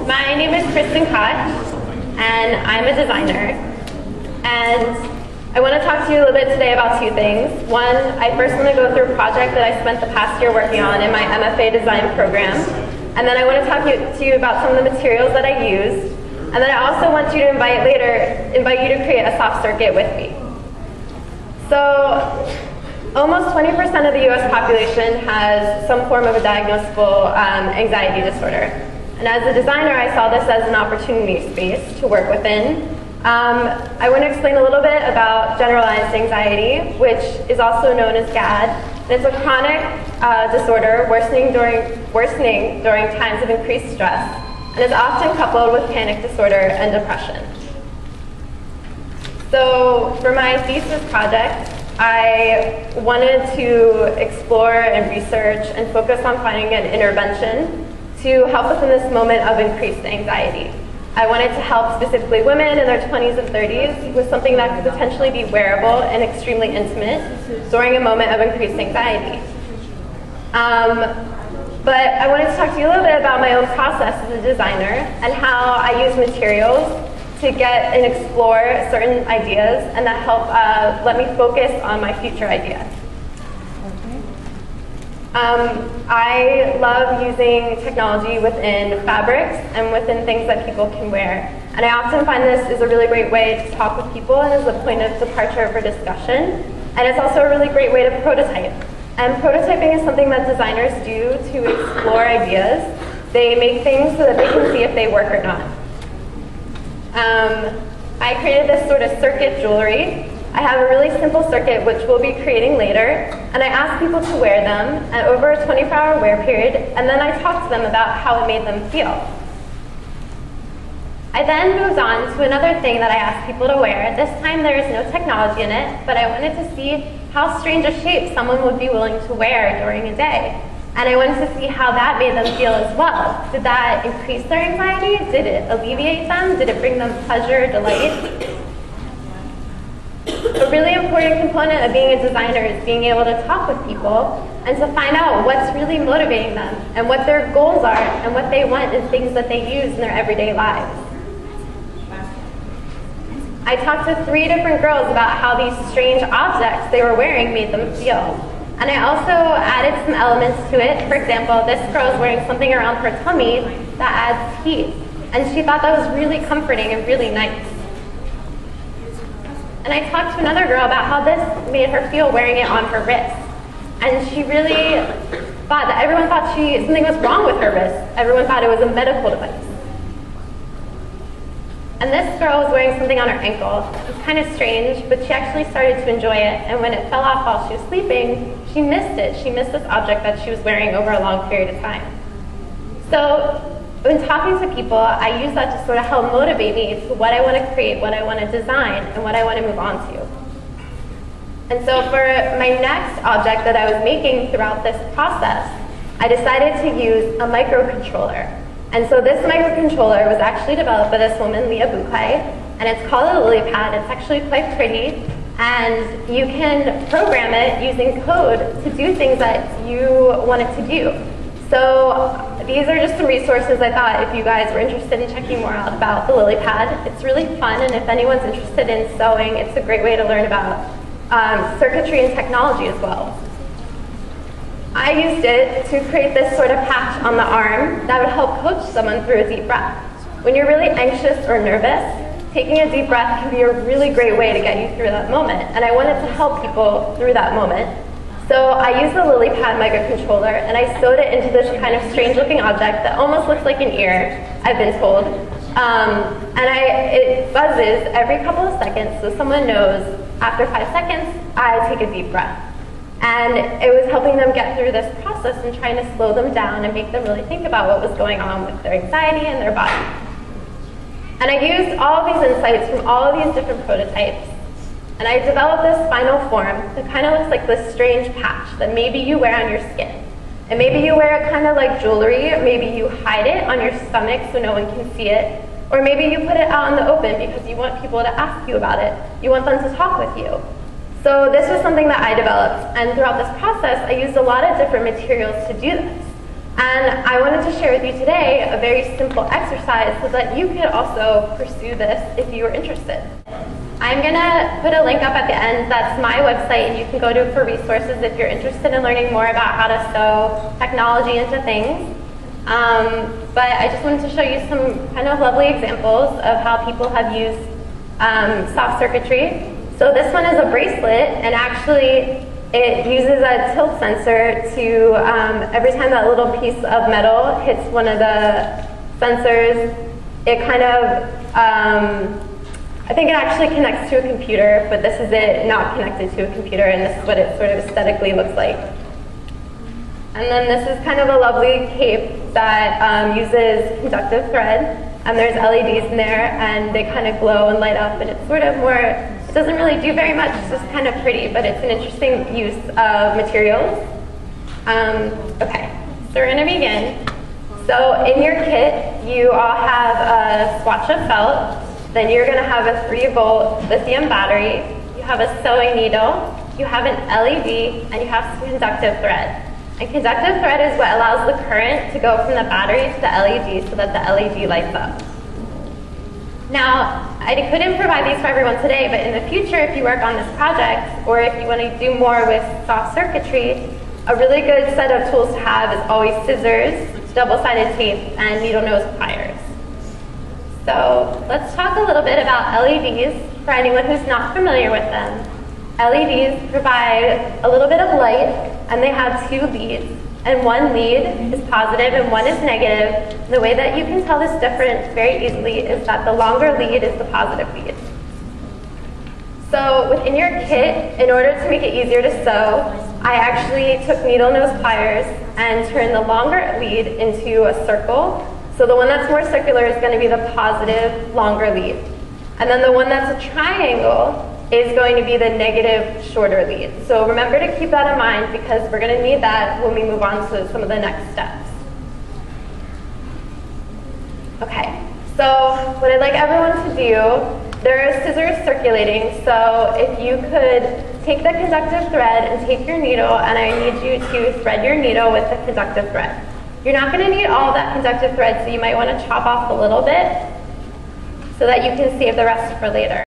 My name is Kristin Koch, and I'm a designer. And I want to talk to you a little bit today about two things. One, I first want to go through a project that I spent the past year working on in my MFA design program. And then I want to talk to you about some of the materials that I used. And then I also want you to invite you to create a soft circuit with me. So, almost 20% of the US population has some form of a diagnosable anxiety disorder. And as a designer, I saw this as an opportunity space to work within. I want to explain a little bit about generalized anxiety, which is also known as GAD. And it's a chronic disorder worsening during times of increased stress, and is often coupled with panic disorder and depression. So for my thesis project, I wanted to explore and research and focus on finding an intervention to help us in this moment of increased anxiety. I wanted to help specifically women in their 20s and 30s with something that could potentially be wearable and extremely intimate during a moment of increased anxiety. But I wanted to talk to you a little bit about my own process as a designer and how I use materials to get and explore certain ideas and that help let me focus on my future ideas. I love using technology within fabrics and within things that people can wear. And I often find this is a really great way to talk with people and is a point of departure for discussion. And it's also a really great way to prototype. And prototyping is something that designers do to explore ideas. They make things so that they can see if they work or not. I created this sort of circuit jewelry. I have a really simple circuit which we'll be creating later, and I asked people to wear them over a 24-hour wear period, and then I talked to them about how it made them feel. I then moved on to another thing that I asked people to wear. This time there is no technology in it, but I wanted to see how strange a shape someone would be willing to wear during a day. And I wanted to see how that made them feel as well. Did that increase their anxiety? Did it alleviate them? Did it bring them pleasure, delight? A really important component of being a designer is being able to talk with people and to find out what's really motivating them and what their goals are and what they want and things that they use in their everyday lives. I talked to 3 different girls about how these strange objects they were wearing made them feel. And I also added some elements to it. For example, this girl is wearing something around her tummy that adds heat. And she thought that was really comforting and really nice. And I talked to another girl about how this made her feel wearing it on her wrist. And she really thought that everyone thought something was wrong with her wrist. Everyone thought it was a medical device. And this girl was wearing something on her ankle. It was kind of strange, but she actually started to enjoy it. And when it fell off while she was sleeping, she missed it. She missed this object that she was wearing over a long period of time. So when talking to people, I use that to sort of help motivate me to what I want to create, what I want to design, and what I want to move on to. And so for my next object that I was making throughout this process, I decided to use a microcontroller. And so this microcontroller was actually developed by this woman, Leah Bukai, and it's called a lily pad. It's actually quite pretty, and you can program it using code to do things that you want it to do. So these are just some resources I thought if you guys were interested in checking more out about the lily pad. It's really fun, and if anyone's interested in sewing, it's a great way to learn about circuitry and technology as well. I used it to create this sort of patch on the arm that would help coach someone through a deep breath. When you're really anxious or nervous, taking a deep breath can be a really great way to get you through that moment, and I wanted to help people through that moment. So I used the lily pad microcontroller, and I sewed it into this kind of strange looking object that almost looks like an ear, I've been told. It buzzes every couple of seconds, so someone knows after 5 seconds, I take a deep breath. And it was helping them get through this process and trying to slow them down and make them really think about what was going on with their anxiety and their body. And I used all of these insights from all of these different prototypes, and I developed this final form that kind of looks like this strange patch that maybe you wear on your skin. And maybe you wear it kind of like jewelry, maybe you hide it on your stomach so no one can see it, or maybe you put it out in the open because you want people to ask you about it. You want them to talk with you. So this was something that I developed, and throughout this process, I used a lot of different materials to do this. And I wanted to share with you today a very simple exercise so that you could also pursue this if you were interested. I'm going to put a link up at the end. That's my website, and you can go to it for resources if you're interested in learning more about how to sew technology into things. But I just wanted to show you some kind of lovely examples of how people have used soft circuitry. So this one is a bracelet, and actually it uses a tilt sensor to, every time that little piece of metal hits one of the sensors, it kind of, I think it actually connects to a computer, but this is it not connected to a computer, and this is what it sort of aesthetically looks like. And then this is kind of a lovely cape that uses conductive thread, and there's LEDs in there, and they kind of glow and light up, and it's sort of more, it doesn't really do very much, it's just kind of pretty, but it's an interesting use of materials. Okay, so we're going to begin. So in your kit, you all have a swatch of felt. Then you're going to have a 3-volt lithium battery, you have a sewing needle, you have an LED, and you have some conductive thread. And conductive thread is what allows the current to go from the battery to the LED so that the LED lights up. Now, I couldn't provide these for everyone today, but in the future, if you work on this project, or if you want to do more with soft circuitry, a really good set of tools to have is always scissors, double-sided tape, and needle nose pliers. So let's talk a little bit about LEDs for anyone who's not familiar with them. LEDs provide a little bit of light, and they have 2 leads. And one lead is positive and one is negative. The way that you can tell this difference very easily is that the longer lead is the positive lead. So within your kit, in order to make it easier to sew, I actually took needle nose pliers and turned the longer lead into a circle. So the one that's more circular is going to be the positive, longer lead. And then the one that's a triangle is going to be the negative, shorter lead. So remember to keep that in mind because we're going to need that when we move on to some of the next steps. Okay, so what I'd like everyone to do, there are scissors circulating, so if you could take the conductive thread and take your needle, and I need you to thread your needle with the conductive thread. You're not going to need all that conductive thread, so you might want to chop off a little bit so that you can save the rest for later.